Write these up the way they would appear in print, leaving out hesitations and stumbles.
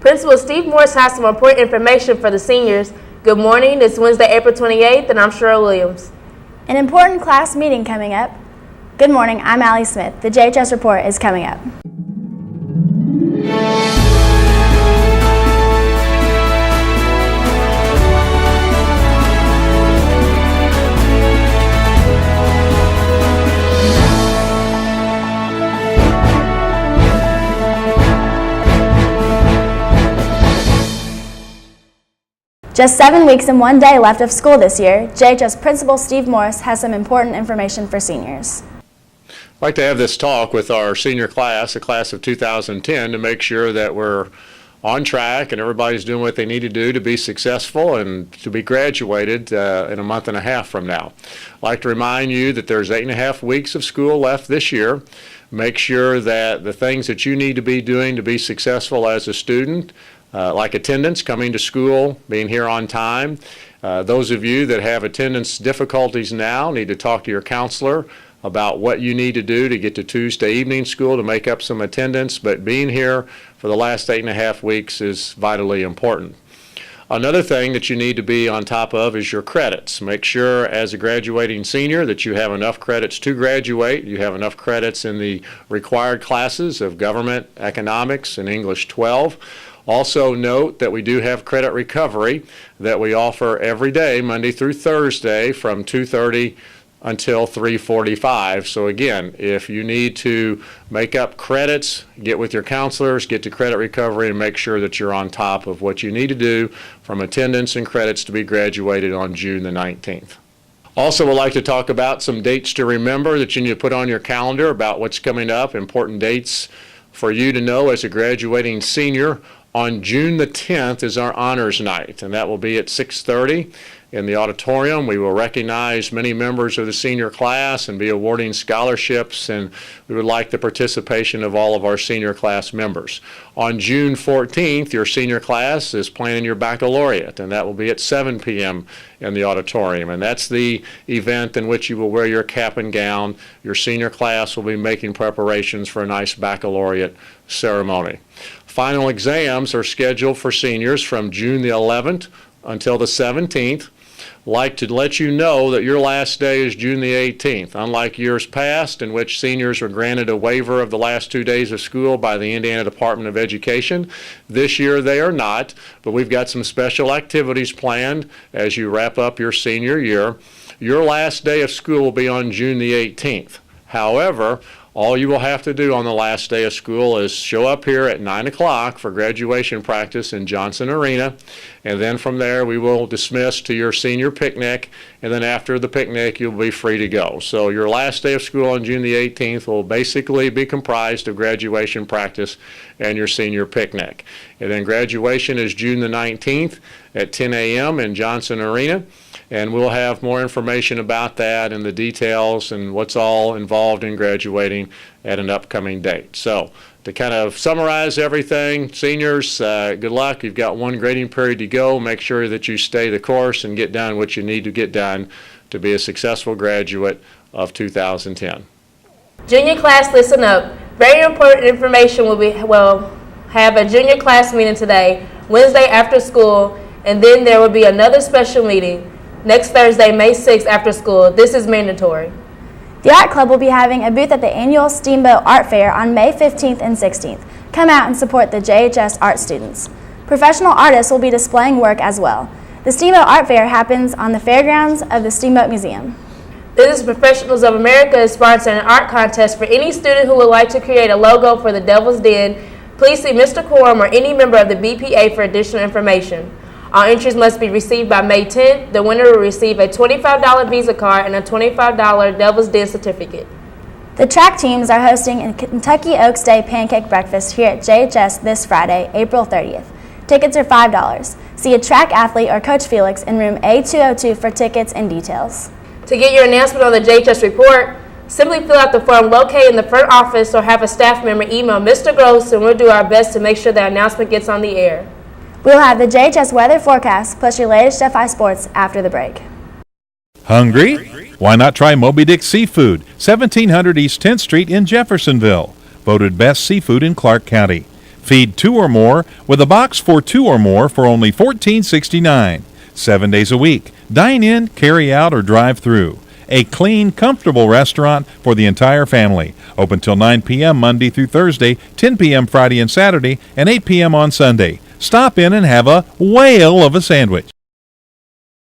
Principal Steve Morris has some important information for the seniors. Good morning. It's Wednesday, April 28th, and I'm Cheryl Williams. An important class meeting coming up. Good morning, I'm Allie Smith. The JHS Report is coming up. Just 7 weeks and 1 day left of school this year, JHS Principal Steve Morris has some important information for seniors. I'd like to have this talk with our senior class, the class of 2010, to make sure that we're on track and everybody's doing what they need to do to be successful and to be graduated in a month and a half from now. I'd like to remind you that there's 8.5 weeks of school left this year. Make sure that the things that you need to be doing to be successful as a student, like attendance, coming to school, being here on time. Those of you that have attendance difficulties now need to talk to your counselor about what you need to do to get to Tuesday evening school to make up some attendance, but being here for the last 8.5 weeks is vitally important. Another thing that you need to be on top of is your credits. Make sure as a graduating senior that you have enough credits to graduate. You have enough credits in the required classes of government, economics, and English 12. Also note that we do have credit recovery that we offer every day, Monday through Thursday, from 2:30 until 3:45. So again, if you need to make up credits, get with your counselors, get to credit recovery, and make sure that you're on top of what you need to do from attendance and credits to be graduated on June the 19th. Also, we'd like to talk about some dates to remember that you need to put on your calendar about what's coming up, important dates for you to know as a graduating senior. On June the 10th is our honors night, and that will be at 6:30 in the auditorium. We will recognize many members of the senior class and be awarding scholarships, and we would like the participation of all of our senior class members. On June 14th, your senior class is planning your baccalaureate, and that will be at 7 p.m. in the auditorium, and that's the event in which you will wear your cap and gown. Your senior class will be making preparations for a nice baccalaureate ceremony. Final exams are scheduled for seniors from June the 11th until the 17th. Like to let you know that your last day is June the 18th. Unlike years past in which seniors were granted a waiver of the last 2 days of school by the Indiana Department of Education, this year they are not, but we've got some special activities planned as you wrap up your senior year. Your last day of school will be on June the 18th. However, all you will have to do on the last day of school is show up here at 9 o'clock for graduation practice in Johnson Arena, and then from there we will dismiss to your senior picnic, and then after the picnic you'll be free to go. So your last day of school on June the 18th will basically be comprised of graduation practice and your senior picnic. And then graduation is June the 19th at 10 a.m. in Johnson Arena. And we'll have more information about that and the details and what's all involved in graduating at an upcoming date. So to kind of summarize everything, seniors, good luck. You've got one grading period to go. Make sure that you stay the course and get done what you need to get done to be a successful graduate of 2010. Junior class, listen up. Very important information. We'll have a junior class meeting today, Wednesday after school, and then there will be another special meeting next Thursday, May 6th after school. This is mandatory. The Art Club will be having a booth at the annual Steamboat Art Fair on May 15th and 16th. Come out and support the JHS art students. Professional artists will be displaying work as well. The Steamboat Art Fair happens on the fairgrounds of the Steamboat Museum. Business Professionals of America is sponsoring an art contest for any student who would like to create a logo for the Devil's Den. Please see Mr. Quorum or any member of the BPA for additional information. All entries must be received by May 10th. The winner will receive a $25 Visa card and a $25 Devil's Den certificate. The track teams are hosting a Kentucky Oaks Day Pancake Breakfast here at JHS this Friday, April 30th. Tickets are $5. See a track athlete or Coach Felix in room A202 for tickets and details. To get your announcement on the JHS Report, simply fill out the form located in the front office or have a staff member email Mr. Gross, and we'll do our best to make sure the announcement gets on the air. We'll have the JHS weather forecast plus your latest FI sports after the break. Hungry? Why not try Moby Dick Seafood, 1700 East 10th Street in Jeffersonville. Voted best seafood in Clark County. Feed 2 or more with a box for 2 or more for only $14.69. 7 days a week. Dine in, carry out, or drive through. A clean, comfortable restaurant for the entire family. Open till 9 p.m. Monday through Thursday, 10 p.m. Friday and Saturday, and 8 p.m. on Sunday. Stop in and have a whale of a sandwich.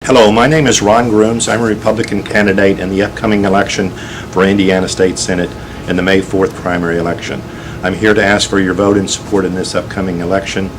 Hello, my name is Ron Grooms. I'm a Republican candidate in the upcoming election for Indiana State Senate in the May 4th primary election. I'm here to ask for your vote and support in this upcoming election.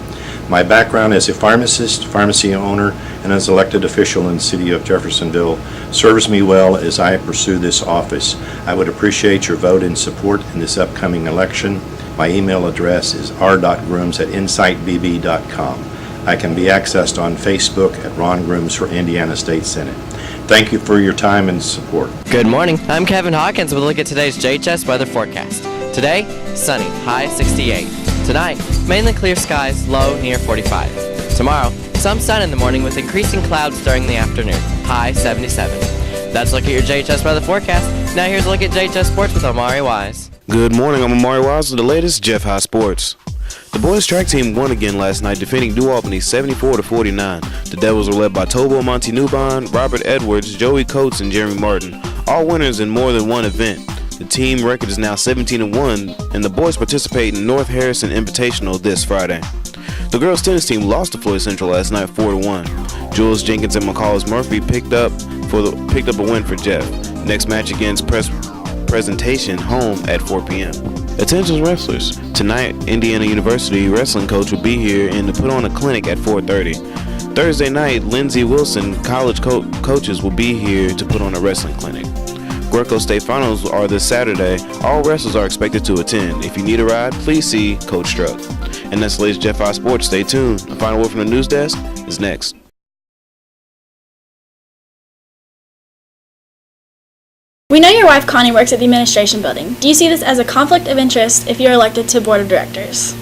My background as a pharmacist, pharmacy owner, and as elected official in the city of Jeffersonville serves me well as I pursue this office. I would appreciate your vote and support in this upcoming election. My email address is r.grooms@insightbb.com. I can be accessed on Facebook at Ron Grooms for Indiana State Senate. Thank you for your time and support. Good morning. I'm Kevin Hawkins with a look at today's JHS weather forecast. Today, sunny, high 68. Tonight, mainly clear skies, low near 45. Tomorrow, some sun in the morning with increasing clouds during the afternoon, high 77. That's a look at your JHS weather forecast. Now here's a look at JHS Sports with Omari Wise. Good morning, I'm Omari Wise with the latest JHS Sports. The boys track team won again last night, defeating New Albany 74-49. The Devils were led by Tobo Monty Newbond, Robert Edwards, Joey Coates, and Jeremy Martin, all winners in more than one event. The team record is now 17-1, and the boys participate in North Harrison Invitational this Friday. The girls' tennis team lost to Floyd Central last night 4-1. Jules Jenkins and McCall's Murphy picked up a win for Jeff. Next match against Presentation home at 4 p.m. Attention wrestlers. Tonight, Indiana University wrestling coach will be here and to put on a clinic at 4:30. Thursday night, Lindsey Wilson college coaches will be here to put on a wrestling clinic. Greco State Finals are this Saturday. All wrestlers are expected to attend. If you need a ride, please see Coach Struck. And that's the latest JHS Sports. Stay tuned. The final word from the news desk is next. We know your wife Connie works at the administration building. Do you see this as a conflict of interest if you're elected to board of directors?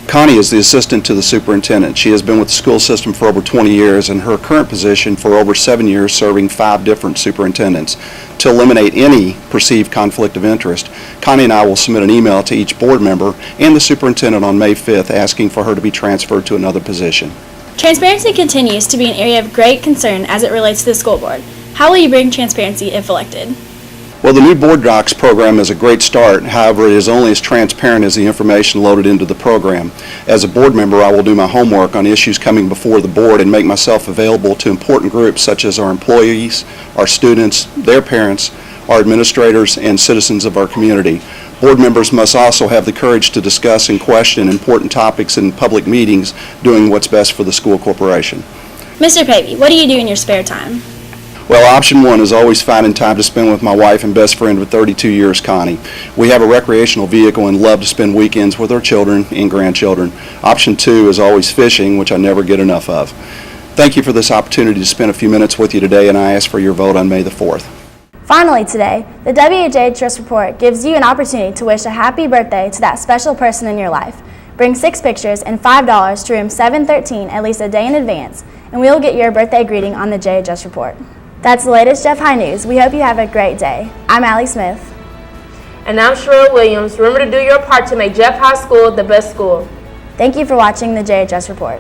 Connie is the assistant to the superintendent. She has been with the school system for over 20 years and her current position for over 7 years, serving 5 different superintendents. To eliminate any perceived conflict of interest, Connie and I will submit an email to each board member and the superintendent on May 5th asking for her to be transferred to another position. Transparency continues to be an area of great concern as it relates to the school board. How will you bring transparency if elected? Well, the new Board Docs program is a great start. However, it is only as transparent as the information loaded into the program. As a board member, I will do my homework on issues coming before the board and make myself available to important groups such as our employees, our students, their parents, our administrators, and citizens of our community. Board members must also have the courage to discuss and question important topics in public meetings, doing what's best for the school corporation. Mr. Pavey, what do you do in your spare time? Well, option one is always finding time to spend with my wife and best friend of 32 years, Connie. We have a recreational vehicle and love to spend weekends with our children and grandchildren. Option two is always fishing, which I never get enough of. Thank you for this opportunity to spend a few minutes with you today, and I ask for your vote on May the 4th. Finally today, the JHS Report gives you an opportunity to wish a happy birthday to that special person in your life. Bring 6 pictures and $5 to room 713 at least a day in advance, and we will get your birthday greeting on the JHS Report. That's the latest Jeff High News. We hope you have a great day. I'm Allie Smith. And I'm Sherrill Williams. Remember to do your part to make Jeff High School the best school. Thank you for watching the JHS Report.